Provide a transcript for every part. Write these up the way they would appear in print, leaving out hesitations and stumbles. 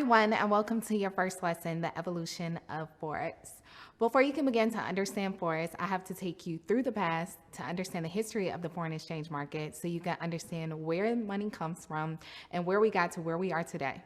everyone, and welcome to your first lesson, the evolution of Forex. Before you can begin to understand Forex, I have to take you through the past to understand the history of the foreign exchange market so you can understand where money comes from and where we got to where we are today.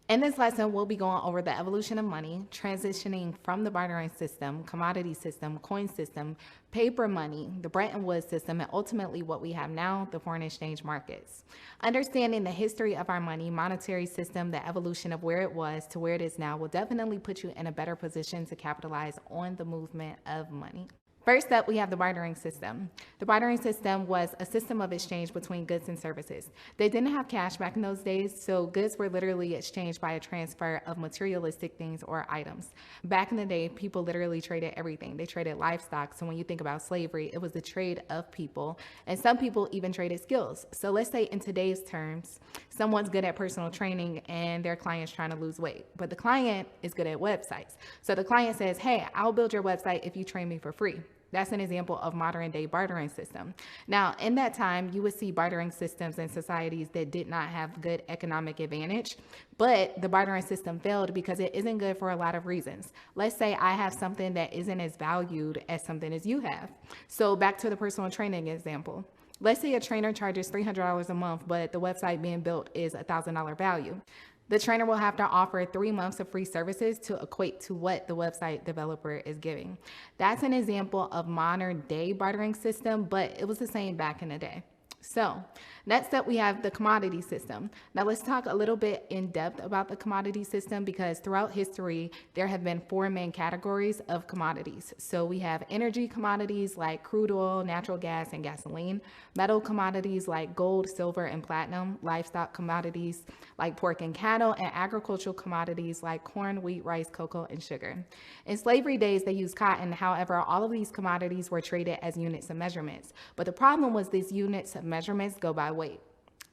In this lesson, we'll be going over the evolution of money, transitioning from the bartering system, commodity system, coin system, paper money, the Bretton Woods system, and ultimately what we have now, the foreign exchange markets. Understanding the history of our money, monetary system, the evolution of where it was to where it is now will definitely put you in a better position to capitalize on the movement of money. First up, we have the bartering system. The bartering system was a system of exchange between goods and services. They didn't have cash back in those days, so goods were literally exchanged by a transfer of materialistic things or items. Back in the day, people literally traded everything. They traded livestock, so when you think about slavery, it was the trade of people, and some people even traded skills. So let's say in today's terms, someone's good at personal training and their client's trying to lose weight, but the client is good at websites. So the client says, hey, I'll build your website if you train me for free. That's an example of modern day bartering system. Now, in that time, you would see bartering systems in societies that did not have good economic advantage, but the bartering system failed because it isn't good for a lot of reasons. Let's say I have something that isn't as valued as something as you have. So back to the personal training example. Let's say a trainer charges $300 a month, but the website being built is $1,000 value. The trainer will have to offer 3 months of free services to equate to what the website developer is giving. That's an example of modern day bartering system, but it was the same back in the day. So next up, we have the commodity system. Now let's talk a little bit in depth about the commodity system because throughout history, there have been 4 main categories of commodities. So we have energy commodities like crude oil, natural gas, and gasoline, metal commodities like gold, silver, and platinum, livestock commodities like pork and cattle, and agricultural commodities like corn, wheat, rice, cocoa, and sugar. In slavery days, they used cotton. However, all of these commodities were traded as units of measurements. But the problem was these units of measurements go by weight.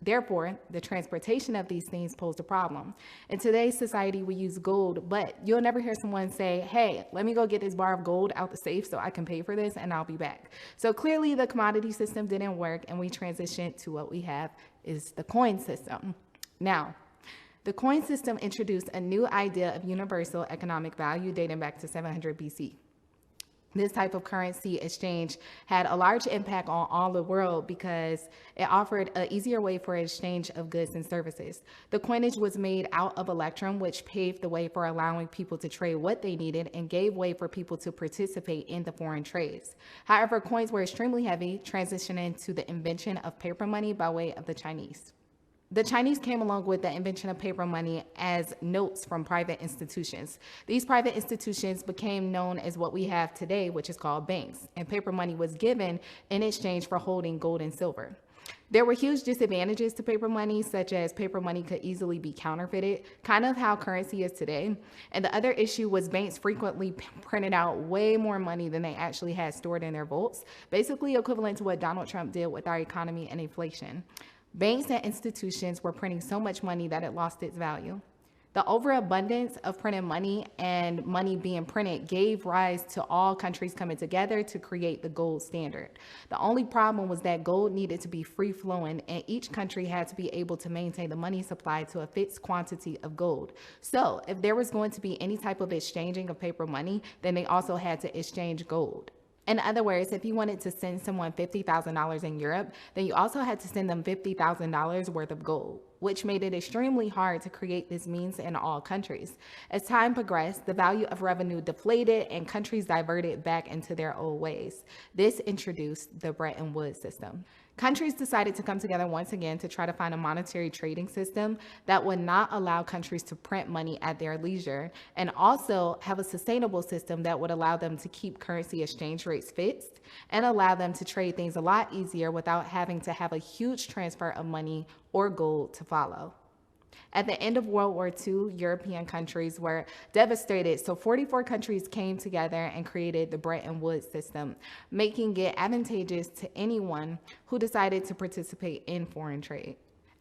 Therefore, the transportation of these things posed a problem. In today's society, we use gold, but you'll never hear someone say, hey, let me go get this bar of gold out the safe so I can pay for this and I'll be back. So clearly the commodity system didn't work and we transitioned to what we have is the coin system. Now, the coin system introduced a new idea of universal economic value dating back to 700 BC. This type of currency exchange had a large impact on all the world because it offered an easier way for exchange of goods and services. The coinage was made out of electrum, which paved the way for allowing people to trade what they needed and gave way for people to participate in the foreign trades. However, coins were extremely heavy, transitioning to the invention of paper money by way of the Chinese. The Chinese came along with the invention of paper money as notes from private institutions. These private institutions became known as what we have today, which is called banks, and paper money was given in exchange for holding gold and silver. There were huge disadvantages to paper money, such as paper money could easily be counterfeited, kind of how currency is today. And the other issue was banks frequently printed out way more money than they actually had stored in their vaults, basically equivalent to what Donald Trump did with our economy and inflation. Banks and institutions were printing so much money that it lost its value. The overabundance of printed money and money being printed gave rise to all countries coming together to create the gold standard. The only problem was that gold needed to be free flowing and each country had to be able to maintain the money supply to a fixed quantity of gold. So if there was going to be any type of exchanging of paper money, then they also had to exchange gold. In other words, if you wanted to send someone $50,000 in Europe, then you also had to send them $50,000 worth of gold, which made it extremely hard to create this means in all countries. As time progressed, the value of revenue deflated and countries diverted back into their old ways. This introduced the Bretton Woods system. Countries decided to come together once again to try to find a monetary trading system that would not allow countries to print money at their leisure and also have a sustainable system that would allow them to keep currency exchange rates fixed and allow them to trade things a lot easier without having to have a huge transfer of money or gold to follow. At the end of World War II, European countries were devastated, so 44 countries came together and created the Bretton Woods system, making it advantageous to anyone who decided to participate in foreign trade.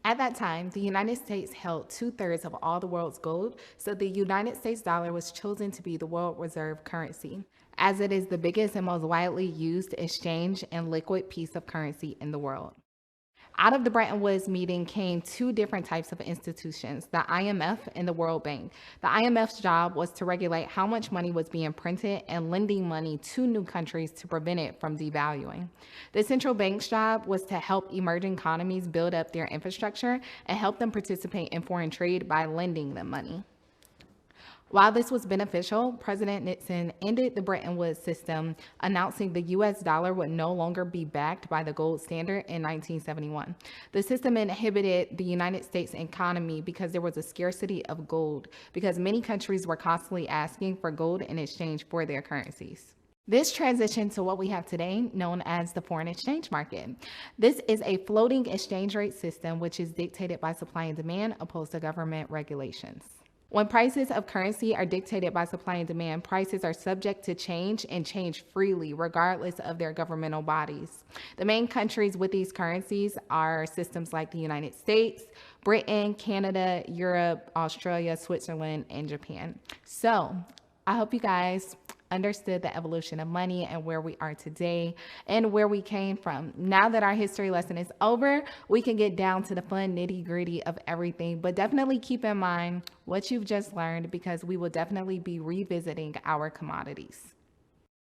At that time, the United States held 2/3 of all the world's gold, so the United States dollar was chosen to be the world reserve currency, as it is the biggest and most widely used exchange and liquid piece of currency in the world. Out of the Bretton Woods meeting came two different types of institutions, the IMF and the World Bank. The IMF's job was to regulate how much money was being printed and lending money to new countries to prevent it from devaluing. The central bank's job was to help emerging economies build up their infrastructure and help them participate in foreign trade by lending them money. While this was beneficial, President Nixon ended the Bretton Woods system, announcing the US dollar would no longer be backed by the gold standard in 1971. The system inhibited the United States economy because there was a scarcity of gold, because many countries were constantly asking for gold in exchange for their currencies. This transitioned to what we have today, known as the foreign exchange market. This is a floating exchange rate system which is dictated by supply and demand opposed to government regulations. When prices of currency are dictated by supply and demand, prices are subject to change and change freely, regardless of their governmental bodies. The main countries with these currencies are systems like the United States, Britain, Canada, Europe, Australia, Switzerland, and Japan. So I hope you guys understood the evolution of money and where we are today and where we came from. Now that our history lesson is over, we can get down to the fun nitty-gritty of everything, but definitely keep in mind what you've just learned, because we will definitely be revisiting our commodities.